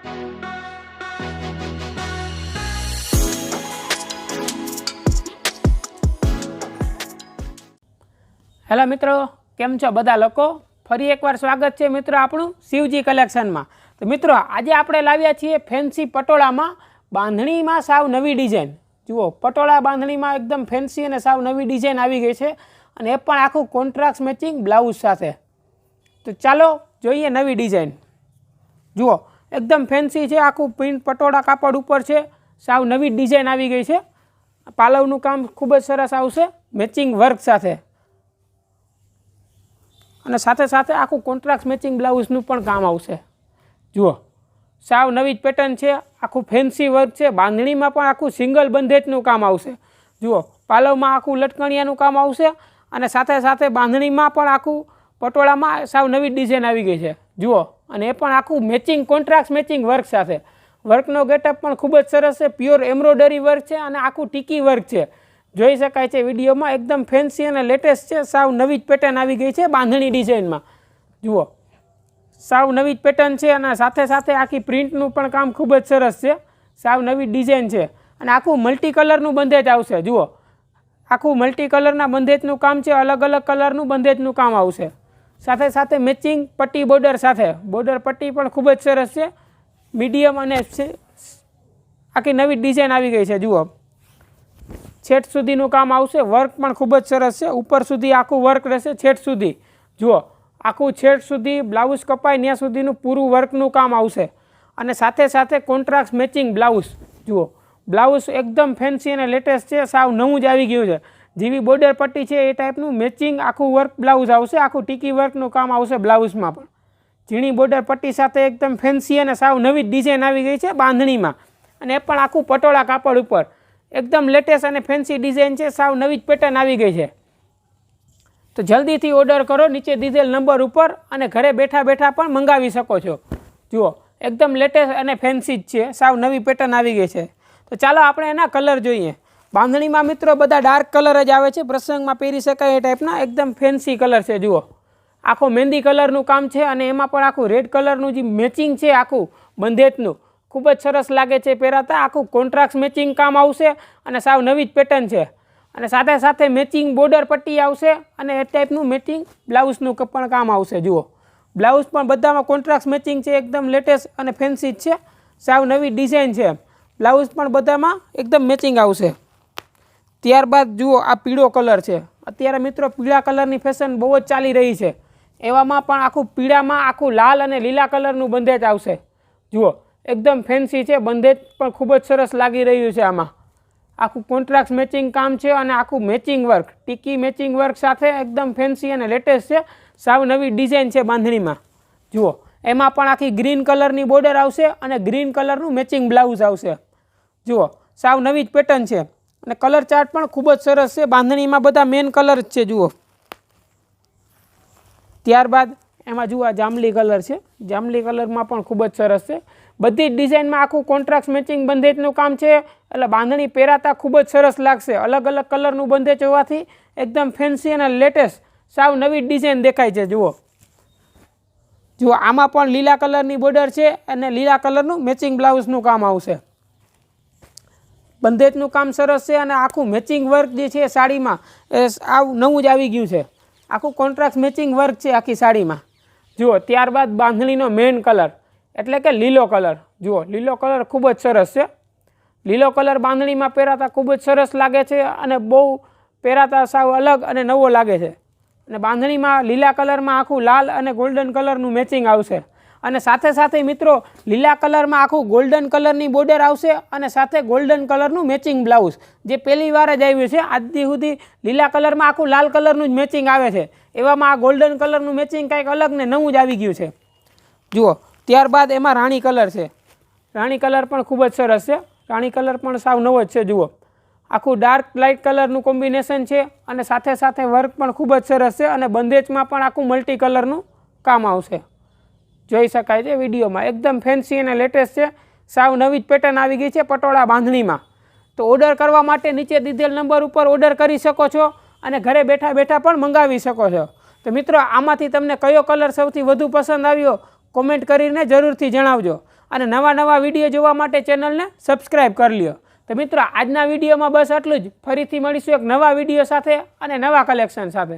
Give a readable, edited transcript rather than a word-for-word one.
Hello મિત્રો, કેમ છો બધા લોકો? ફરી એકવાર સ્વાગત છે મિત્રો આપણું શિવજી કલેક્શનમાં। તો મિત્રો આજે આપણે લાવ્યા છીએ ફેન્સી પટોળામાં બાંધણીમાં સાવ નવી ડિઝાઇન। જુઓ, પટોળા બાંધણીમાં એકદમ ફેન્સી અને સાવ નવી ડિઝાઇન આવી ગઈ છે, અને એ પણ આખું કોન્ટ્રાસ્ટ મેચિંગ બ્લાઉઝ સાથે। તો ચાલો જોઈએ નવી ડિઝાઇન। જુઓ, એકદમ ફેન્સી છે, આખું પ્રિન્ટ પટોળા કાપડ ઉપર છે, સાવ નવી ડિઝાઇન આવી ગઈ છે। પાલવનું કામ ખૂબ જ સરસ આવશે મેચિંગ વર્ક સાથે, અને સાથે સાથે આખું કોન્ટ્રાસ્ટ મેચિંગ બ્લાઉઝનું પણ કામ આવશે। જુઓ, સાવ નવી જ પેટર્ન છે, આખું ફેન્સી વર્ક છે। બાંધણીમાં પણ આખું સિંગલ બંધેજનું કામ આવશે। જુઓ, પાલવમાં આખું લટકણિયાનું કામ આવશે, અને સાથે સાથે બાંધણીમાં પણ આખું પટોળામાં સાવ નવી ડિઝાઇન આવી ગઈ છે। જુઓ, અને એ પણ આખું મેચિંગ કોન્ટ્રાસ્ટ મેચિંગ વર્ક સાથે। વર્કનો ગેટઅપ પણ ખૂબ જ સરસ છે, પ્યોર એમ્બ્રોઇડરી વર્ક છે, અને આખું ટીકી વર્ક છે। જોઈ શકાય છે વિડીયોમાં, એકદમ ફેન્સી અને લેટેસ્ટ છે, સાવ નવી જ પેટર્ન આવી ગઈ છે બાંધણી ડિઝાઇનમાં। જુઓ, સાવ નવી જ પેટર્ન છે, અને સાથે સાથે આખી પ્રિન્ટનું પણ કામ ખૂબ જ સરસ છે, સાવ નવી ડિઝાઇન છે, અને આખું મલ્ટી કલરનું બંધેજ આવશે। જુઓ, આખું મલ્ટી કલરના બંધેજનું કામ છે, અલગ અલગ કલરનું બંધેજનું કામ આવશે, સાથે સાથે મેચિંગ પટ્ટી બોર્ડર સાથે। બોર્ડર પટ્ટી પણ ખૂબ જ સરસ છે, મીડિયમ અને આખી નવી ડિઝાઇન આવી ગઈ છે। જુઓ, છેટ સુધીનું કામ આવશે, વર્ક પણ ખૂબ જ સરસ છે, ઉપર સુધી આખું વર્ક રહેશે છેટ સુધી। જુઓ, આખું છેટ સુધી બ્લાઉઝ કપાય ત્યાં સુધીનું પૂરું વર્કનું કામ આવશે, અને સાથે સાથે કોન્ટ્રાસ્ટ મેચિંગ બ્લાઉઝ। જુઓ, બ્લાઉઝ એકદમ ફેન્સી અને લેટેસ્ટ છે, સાવ નવું જ આવી ગયું છે। જેવી બોર્ડર પટ્ટી છે એ ટાઈપનું મેચિંગ આખું વર્ક બ્લાઉઝ આવશે, આખું ટીકી વર્કનું કામ આવશે બ્લાઉઝમાં પણ। ઝીણી બોર્ડર પટ્ટી સાથે એકદમ ફેન્સી અને સાવ નવી ડિઝાઇન આવી ગઈ છે બાંધણીમાં, અને એ પણ આખું પટોળા કાપડ ઉપર એકદમ લેટેસ્ટ અને ફેન્સી ડિઝાઇન છે, સાવ નવી જ પેટર્ન આવી ગઈ છે। તો જલ્દીથી ઓર્ડર કરો નીચે દીધેલ નંબર ઉપર, અને ઘરે બેઠા બેઠા પણ મંગાવી શકો છો। જુઓ, એકદમ લેટેસ્ટ અને ફેન્સી જ છે, સાવ નવી પેટર્ન આવી ગઈ છે। તો ચાલો આપણે એના કલર જોઈએ। બાંધણીમાં મિત્રો બધા ડાર્ક કલર જ આવે છે, પ્રસંગમાં પહેરી શકાય એ ટાઈપના એકદમ ફેન્સી કલર છે। જુઓ, આખો મહેંદી કલરનું કામ છે, અને એમાં પણ આખું રેડ કલરનું જે મેચિંગ છે આખું બંધેજનું ખૂબ જ સરસ લાગે છે પહેરાતા। આખું કોન્ટ્રાસ્ટ મેચિંગ કામ આવશે, અને સાવ નવી જ પેટર્ન છે, અને સાથે સાથે મેચિંગ બોર્ડર પટ્ટી આવશે, અને એ ટાઈપનું મેચિંગ બ્લાઉઝનું પણ કામ આવશે। જુઓ, બ્લાઉઝ પણ બધામાં કોન્ટ્રાસ્ટ મેચિંગ છે, એકદમ લેટેસ્ટ અને ફેન્સી જ છે, સાવ નવી ડિઝાઇન છે। બ્લાઉઝ પણ બધામાં એકદમ મેચિંગ આવશે। ત્યારબાદ જુઓ, આ પીળો કલર છે। અત્યારે મિત્રો પીળા કલરની ફેશન બહુ જ ચાલી રહી છે, એવામાં પણ આખું પીળામાં આખું લાલ અને લીલા કલરનું બંધેજ આવશે। જુઓ, એકદમ ફેન્સી છે, બંધેજ પણ ખૂબ જ સરસ લાગી રહ્યું છે। આમાં આખું કોન્ટ્રાસ્ટ મેચિંગ કામ છે, અને આખું મેચિંગ વર્ક ટીકી મેચિંગ વર્ક સાથે એકદમ ફેન્સી અને લેટેસ્ટ છે, સાવ નવી ડિઝાઇન છે બાંધણીમાં। જુઓ, એમાં પણ આખી ગ્રીન કલરની બોર્ડર આવશે, અને ગ્રીન કલરનું મેચિંગ બ્લાઉઝ આવશે। જુઓ, સાવ નવી જ પેટર્ન છે, અને કલર ચાર્ટ પણ ખૂબ જ સરસ છે। બાંધણીમાં બધા મેન કલર જ છે। જુઓ, ત્યારબાદ એમાં જુઓ જાંબલી કલર છે, જાંબલી કલરમાં પણ ખૂબ જ સરસ છે। બધી જ ડિઝાઇનમાં આખું કોન્ટ્રાસ્ટ મેચિંગ બંધેજનું કામ છે, એટલે બાંધણી પહેરાતા ખૂબ જ સરસ લાગશે। અલગ અલગ કલરનું બંધેજ હોવાથી એકદમ ફેન્સી અને લેટેસ્ટ સાવ નવી ડિઝાઇન દેખાય છે। જુઓ, આમાં પણ લીલા કલરની બોર્ડર છે, અને લીલા કલરનું મેચિંગ બ્લાઉઝનું કામ આવશે। બંધેજનું કામ સરસ છે, અને આખું મેચિંગ વર્ક જે છે સાડીમાં એ સાવ નવું જ આવી ગયું છે, આખું કોન્ટ્રાસ્ટ મેચિંગ વર્ક છે આખી સાડીમાં। જુઓ, ત્યારબાદ બાંધણીનો મેઇન કલર એટલે કે લીલો કલર। જુઓ, લીલો કલર ખૂબ જ સરસ છે, લીલો કલર બાંધણીમાં પહેરાતા ખૂબ જ સરસ લાગે છે, અને બહુ પહેરાતા સાવ અલગ અને નવો લાગે છે। અને બાંધણીમાં લીલા કલરમાં આખું લાલ અને ગોલ્ડન કલરનું મેચિંગ આવશે, અને સાથે સાથે મિત્રો લીલા કલરમાં આખું ગોલ્ડન કલરની બોર્ડર આવશે, અને સાથે ગોલ્ડન કલરનું મેચિંગ બ્લાઉઝ, જે પહેલી વાર જ આવ્યું છે આજ સુધી। લીલા કલરમાં આખું લાલ કલરનું જ મેચિંગ આવે છે, એવામાં આ ગોલ્ડન કલરનું મેચિંગ કંઈક અલગ ને નવું જ આવી ગયું છે। જુઓ, ત્યારબાદ એમાં રાણી કલર છે, રાણી કલર પણ ખૂબ જ સરસ છે, રાણી કલર પણ સાવ નવો જ છે। જુઓ, આખું ડાર્ક લાઇટ કલરનું કોમ્બિનેશન છે, અને સાથે સાથે વર્ક પણ ખૂબ જ સરસ છે, અને બંધેજમાં પણ આખું મલ્ટી કલરનું કામ આવશે। જોઈ શકાય છે વિડીયોમાં, એકદમ ફેન્સી અને લેટેસ્ટ છે, સાવ નવી જ પેટર્ન આવી ગઈ છે પટોળા બાંધણીમાં। તો ઓર્ડર કરવા માટે નીચે દીધેલ નંબર ઉપર ઓર્ડર કરી શકો છો, અને ઘરે બેઠા બેઠા પણ મંગાવી શકો છો। તો મિત્રો આમાંથી તમને કયો કલર સૌથી વધુ પસંદ આવ્યો કોમેન્ટ કરીને જરૂરથી જણાવજો, અને નવા વિડીયો જોવા માટે ચેનલને સબસ્ક્રાઈબ કરી લ્યો. તો મિત્રો આજના વિડીયોમાં બસ આટલું જ. ફરીથી મળીશું એક નવા વિડીયો સાથે અને નવા કલેક્શન સાથે.